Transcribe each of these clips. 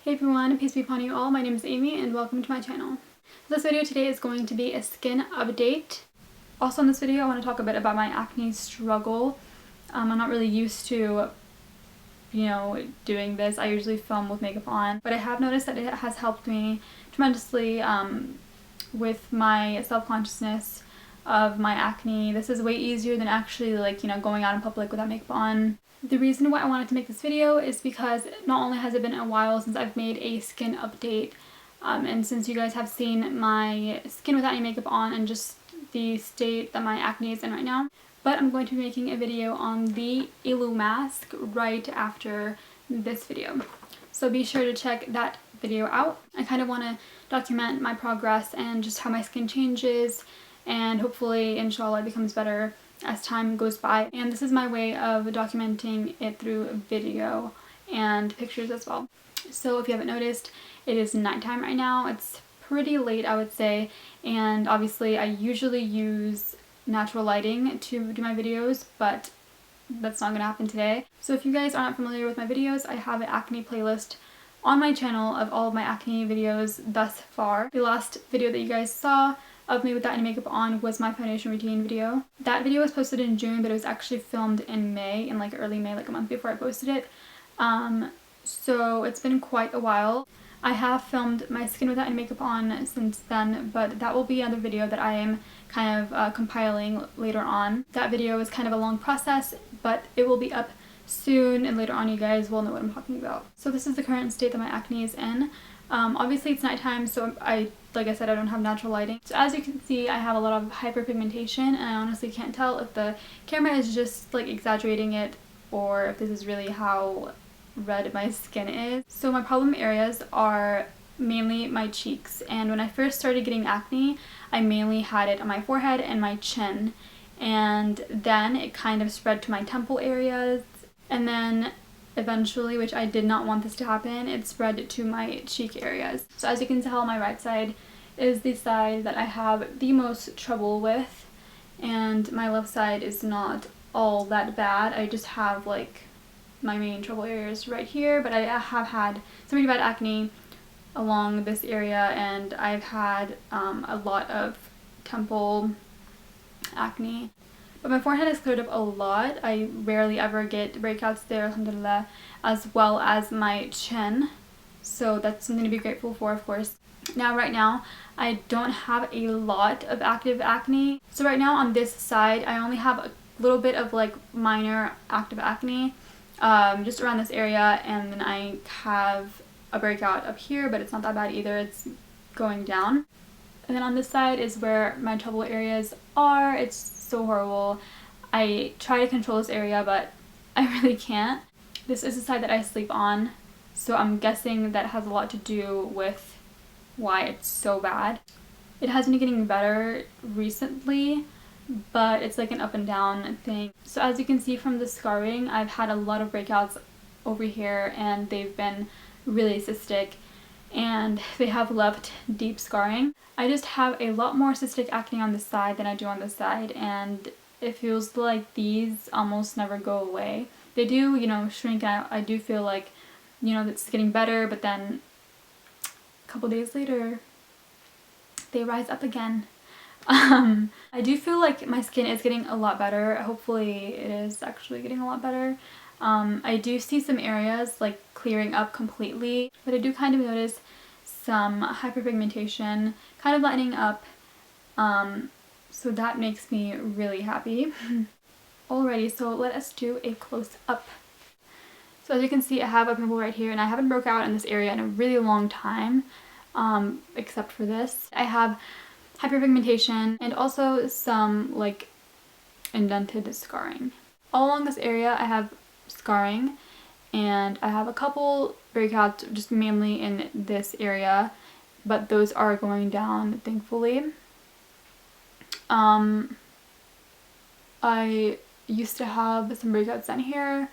Hey everyone, peace be upon you all. My name is Amy and welcome to my channel. This video today is going to be a skin update. Also in this video I want to talk a bit about my acne struggle. I'm not really used to, doing this. I usually film with makeup on, but I have noticed that it has helped me tremendously with my self-consciousness of my acne. This is way easier than actually going out in public without makeup on. The reason why I wanted to make this video is because not only has it been a while since I've made a skin update, and since you guys have seen my skin without any makeup on and just the state that my acne is in right now, but I'm going to be making a video on the Ilu mask right after this video. So be sure to check that video out. I kind of want to document my progress and just how my skin changes, and hopefully, inshallah, it becomes better as time goes by. And this is my way of documenting it through video and pictures as well. So if you haven't noticed, it is nighttime right now. It's pretty late, I would say, and obviously I usually use natural lighting to do my videos, but that's not gonna happen today. So if you guys aren't familiar with my videos, I have an acne playlist on my channel of all of my acne videos thus far. The last video that you guys saw of me without any makeup on was my foundation routine video. That video was posted in June, but it was actually filmed in May, in early May, a month before I posted it. So it's been quite a while. I have filmed my skin without any makeup on since then, but that will be another video that I am kind of compiling later on. That video is kind of a long process, but it will be up soon, and later on you guys will know what I'm talking about. So this is the current state that my acne is in. Obviously it's nighttime, so like I said, I don't have natural lighting. So as you can see, I have a lot of hyperpigmentation, and I honestly can't tell if the camera is just exaggerating it or if this is really how red my skin is. So my problem areas are mainly my cheeks, and when I first started getting acne, I mainly had it on my forehead and my chin, and then it kind of spread to my temple areas, and then eventually, which I did not want this to happen, it spread to my cheek areas. So as you can tell, my right side is the side that I have the most trouble with, and my left side is not all that bad. I just have my main trouble areas right here, but I have had some pretty bad acne along this area, and I've had a lot of temple acne. But my forehead has cleared up a lot. I rarely ever get breakouts there, alhamdulillah, as well as my chin. So that's something to be grateful for, of course. Now, right now, I don't have a lot of active acne. So right now on this side, I only have a little bit of minor active acne, just around this area, and then I have a breakout up here, but it's not that bad either. It's going down. And then on this side is where my trouble areas are. It's so horrible. I try to control this area, but I really can't. This is the side that I sleep on, so I'm guessing that has a lot to do with why it's so bad. It has been getting better recently, but it's an up and down thing. So as you can see from the scarring, I've had a lot of breakouts over here, and they've been really cystic, and they have left deep scarring. I just have a lot more cystic acne on this side than I do on this side, and it feels like these almost never go away. They do, shrink, and I do feel like, it's getting better, but then a couple days later, they rise up again. I do feel like my skin is getting a lot better. Hopefully it is actually getting a lot better. I do see some areas clearing up completely, but I do kind of notice some hyperpigmentation kind of lightening up, so that makes me really happy. Alrighty, so let us do a close-up. So as you can see, I have a pimple right here, and I haven't broke out in this area in a really long time, except for this. I have hyperpigmentation and also some indented scarring. All along this area I have scarring, and I have a couple breakouts just mainly in this area, but those are going down, thankfully. I used to have some breakouts down here,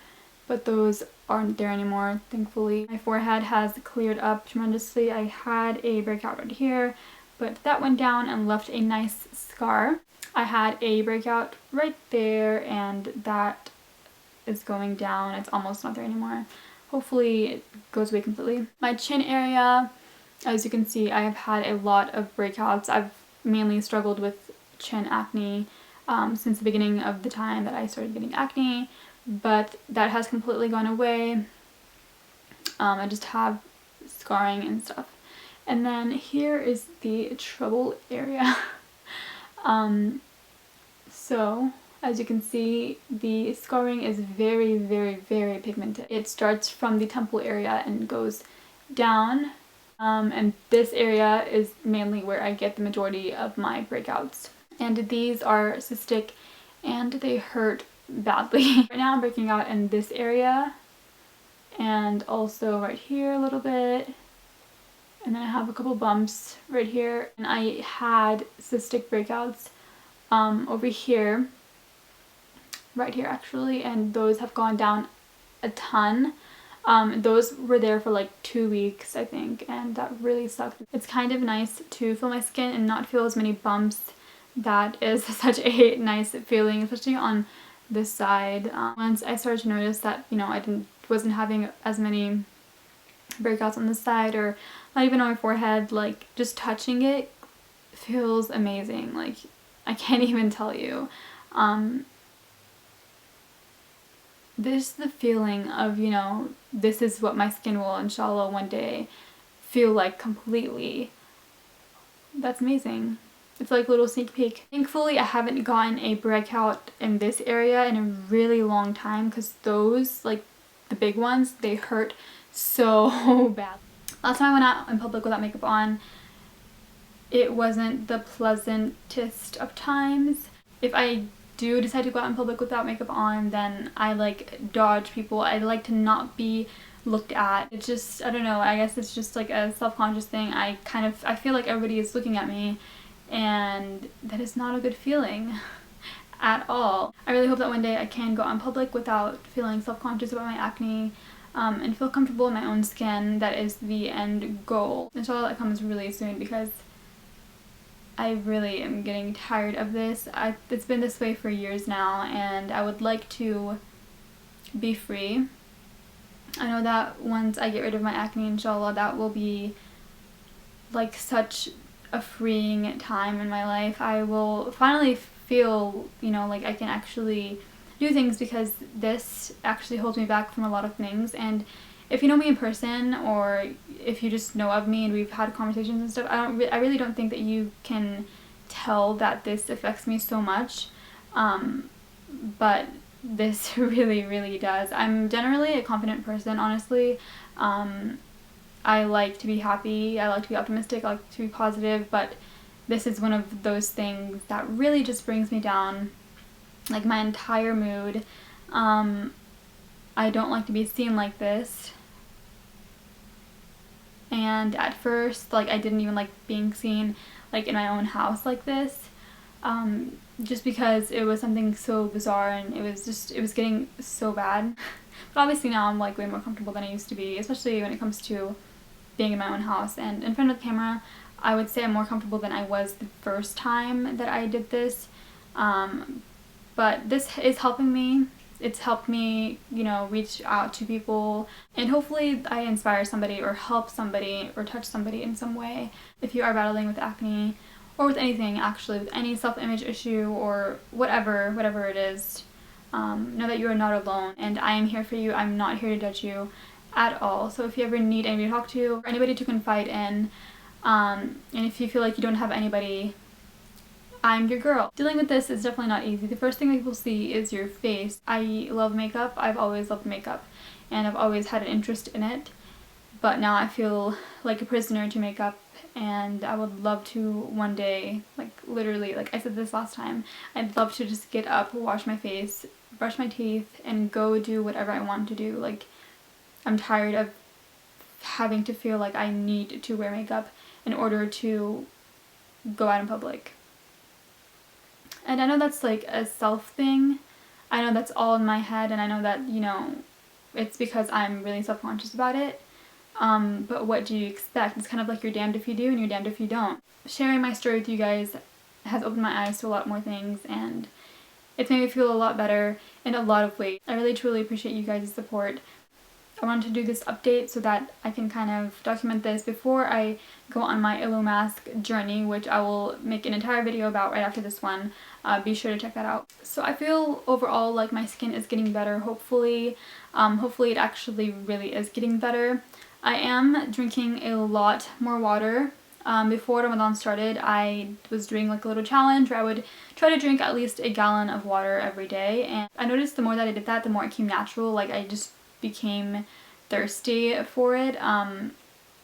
but those aren't there anymore, thankfully. My forehead has cleared up tremendously. I had a breakout right here, but that went down and left a nice scar. I had a breakout right there, and that is going down. It's almost not there anymore. hopefully it goes away completely. My chin area, as you can see, I have had a lot of breakouts. I've mainly struggled with chin acne since the beginning of the time that I started getting acne, but that has completely gone away. I just have scarring and stuff. And then here is the trouble area. So as you can see, the scarring is very, very, very pigmented. It starts from the temple area and goes down. And this area is mainly where I get the majority of my breakouts. And these are cystic and they hurt badly. Right now I'm breaking out in this area and also right here a little bit. And then I have a couple bumps right here. And I had cystic breakouts over here, right here actually, and those have gone down a ton. Those were there for like 2 weeks, I think, and that really sucked. It's kind of nice to feel my skin and not feel as many bumps. That is such a nice feeling, especially on this side. Once I started to notice that, you know, I wasn't having as many breakouts on this side, or not even on my forehead, like just touching it feels amazing. Like, I can't even tell you. This is the feeling of, you know, this is what my skin will, inshallah, one day feel like completely. That's amazing. It's like a little sneak peek. Thankfully, I haven't gotten a breakout in this area in a really long time, because those, like the big ones, they hurt so bad. Last time I went out in public without makeup on, it wasn't the pleasantest of times. If I do decide to go out in public without makeup on, then I like dodge people. I like to not be looked at. It's just, I don't know, I guess it's just like a self-conscious thing. I feel like everybody is looking at me, and that is not a good feeling at all. I really hope that one day I can go out in public without feeling self-conscious about my acne, and feel comfortable in my own skin. That is the end goal. Inshallah, that comes really soon, because I really am getting tired of this. It's been this way for years now, and I would like to be free. I know that once I get rid of my acne, inshallah, that will be like such a freeing time in my life. I will finally feel, you know, like I can actually do things, because this actually holds me back from a lot of things. And if you know me in person, or if you just know of me and we've had conversations and stuff, I really don't think that you can tell that this affects me so much. But this really, really does. I'm generally a confident person, honestly. I like to be happy, I like to be optimistic, I like to be positive, but this is one of those things that really just brings me down, like my entire mood. I don't like to be seen like this. And at first, like, I didn't even like being seen like in my own house like this, just because it was something so bizarre, and it was getting so bad. But obviously now I'm like way more comfortable than I used to be, especially when it comes to being in my own house and in front of the camera. I would say I'm more comfortable than I was the first time that I did this, but this is helping me. It's helped me, you know, reach out to people, and hopefully I inspire somebody or help somebody or touch somebody in some way. If you are battling with acne, or with anything actually, with any self-image issue or whatever it is, know that you are not alone, and I am here for you. I'm not here to judge you at all. So if you ever need anybody to talk to, or anybody to confide in, and if you feel like you don't have anybody, I'm your girl. Dealing with this is definitely not easy. The first thing that people see is your face. I love makeup. I've always loved makeup, and I've always had an interest in it, but now I feel like a prisoner to makeup, and I would love to one day, like literally, like I said this last time, I'd love to just get up, wash my face, brush my teeth, and go do whatever I want to do. Like, I'm tired of having to feel like I need to wear makeup in order to go out in public. And I know that's like a self thing. I know that's all in my head, and I know that, you know, it's because I'm really self-conscious about it. But what do you expect? It's kind of like you're damned if you do and you're damned if you don't. Sharing my story with you guys has opened my eyes to a lot more things, and it's made me feel a lot better in a lot of ways. I really truly appreciate you guys' support. I wanted to do this update so that I can kind of document this before I go on my Illu mask journey, which I will make an entire video about right after this one. Be sure to check that out. So I feel overall like my skin is getting better, hopefully. Hopefully it actually really is getting better. I am drinking a lot more water. Before Ramadan started, I was doing like a little challenge where I would try to drink at least a gallon of water every day, and I noticed the more that I did that, the more it came natural. Like I just became thirsty for it.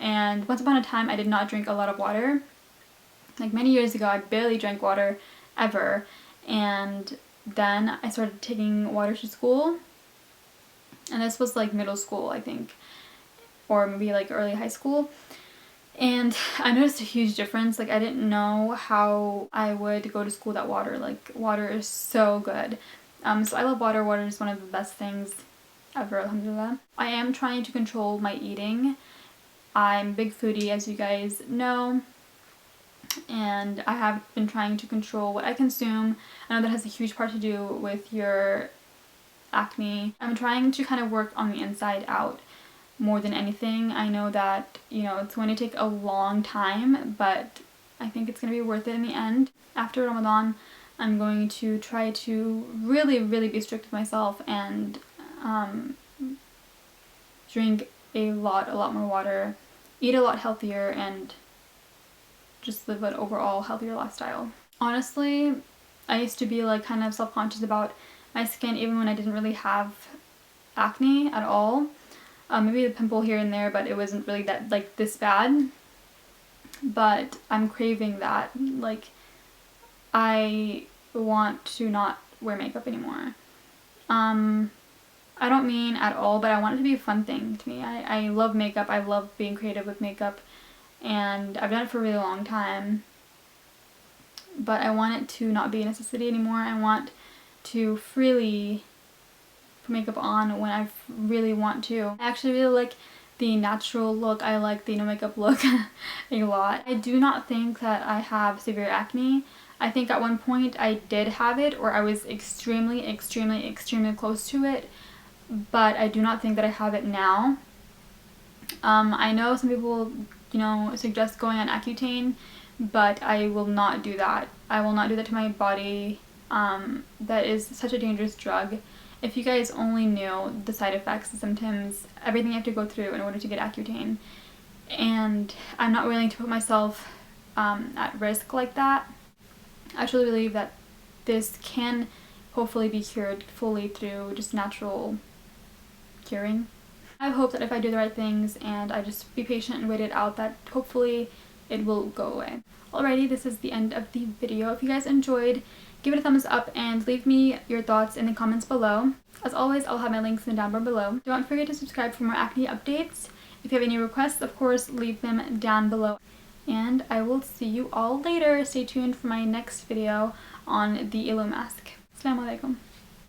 And once upon a time I did not drink a lot of water. Like many years ago I barely drank water ever, and then I started taking water to school, and this was like middle school I think, or maybe like early high school. And I noticed a huge difference. Like I didn't know how I would go to school without water. Like water is so good. So I love water. Water is one of the best things ever, alhamdulillah. I am trying to control my eating. I'm a big foodie, as you guys know, and I have been trying to control what I consume. I know that has a huge part to do with your acne. I'm trying to kind of work on the inside out more than anything. I know that, you know, it's going to take a long time, but I think it's going to be worth it in the end. After Ramadan, I'm going to try to really be strict with myself and drink a lot more water, eat a lot healthier, and just live an overall healthier lifestyle. Honestly, I used to be like kind of self-conscious about my skin even when I didn't really have acne at all. Maybe a pimple here and there, but it wasn't really that like this bad. But I'm craving that. Like I want to not wear makeup anymore. I don't mean at all, but I want it to be a fun thing to me. I love makeup. I love being creative with makeup, and I've done it for a really long time. But I want it to not be a necessity anymore. I want to freely put makeup on when I really want to. I actually really like the natural look. I like the no makeup look a lot. I do not think that I have severe acne. I think at one point I did have it, or I was extremely close to it, but I do not think that I have it now. I know some people, you know, suggest going on Accutane, but I will not do that. I will not do that to my body. That is such a dangerous drug. If you guys only knew the side effects, the symptoms, everything you have to go through in order to get Accutane, and I'm not willing to put myself at risk like that. I truly believe that this can hopefully be cured fully through just natural curing. I hope that if I do the right things and I just be patient and wait it out, that hopefully it will go away. Alrighty, this is the end of the video. If you guys enjoyed, give it a thumbs up and leave me your thoughts in the comments below. As always, I'll have my links in the down bar below. Don't forget to subscribe for more acne updates. If you have any requests, of course, leave them down below. And I will see you all later. Stay tuned for my next video on the Illu mask. Assalamu alaikum.